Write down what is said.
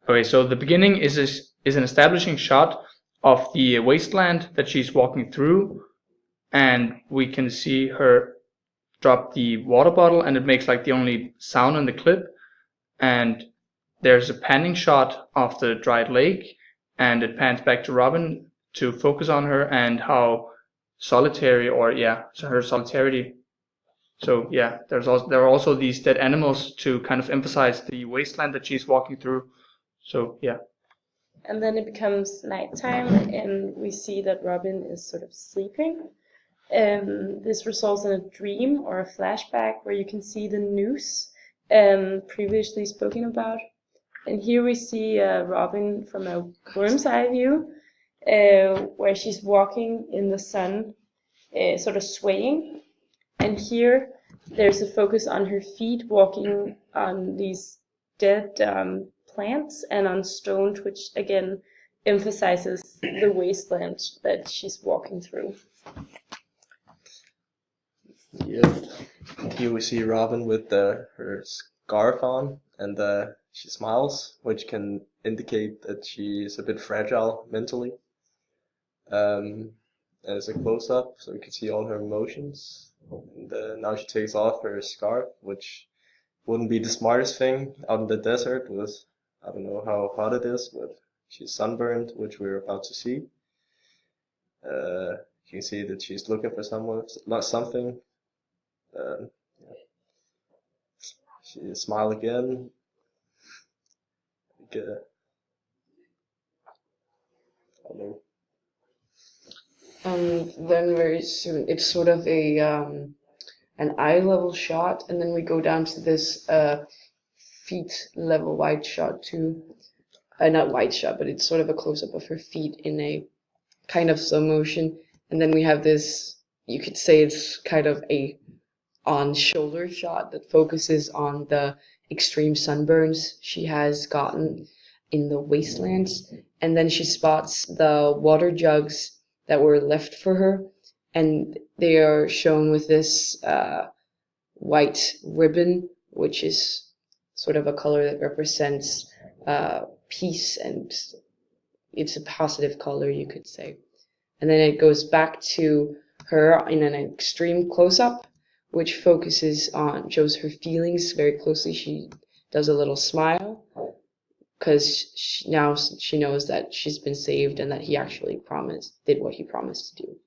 Okay, so the beginning is an establishing shot of the wasteland that she's walking through, and we can see her drop the water bottle, and it makes like the only sound in the clip. And there's a panning shot of the dried lake, and it pans back to Robin to focus on her and how solitary, or yeah, so her solitarity. So yeah, there are also these dead animals to kind of emphasize the wasteland that she's walking through. So yeah. And then it becomes nighttime, and we see that Robin is sort of sleeping. This results in a dream or a flashback where you can see the noose previously spoken about. And here we see Robin from a worm's eye view, where she's walking in the sun, sort of swaying. And here there's a focus on her feet walking on these dead plants and on stones, which again emphasizes the wasteland that she's walking through. Yep. Here we see Robin with her scarf on, and she smiles, which can indicate that she is a bit fragile mentally. And it's a close-up, so we can see all her emotions. And now she takes off her scarf, which wouldn't be the smartest thing out in the desert with, I don't know how hot it is, but she's sunburned, which we're about to see. You can see that she's looking for something. Yeah. She smile again. Like, I don't know. Then very soon it's sort of a an eye level shot, and then we go down to this feet level wide shot too. Not wide shot, but it's sort of a close up of her feet in a kind of slow motion, and then we have this. You could say it's kind of a on shoulder shot that focuses on the extreme sunburns she has gotten in the wastelands, and then she spots the water jugs that were left for her, and they are shown with this white ribbon, which is sort of a color that represents peace, and it's a positive color, you could say. And then it goes back to her in an extreme close-up, which shows her feelings very closely. She does a little smile because now she knows that she's been saved and that he actually did what he promised to do.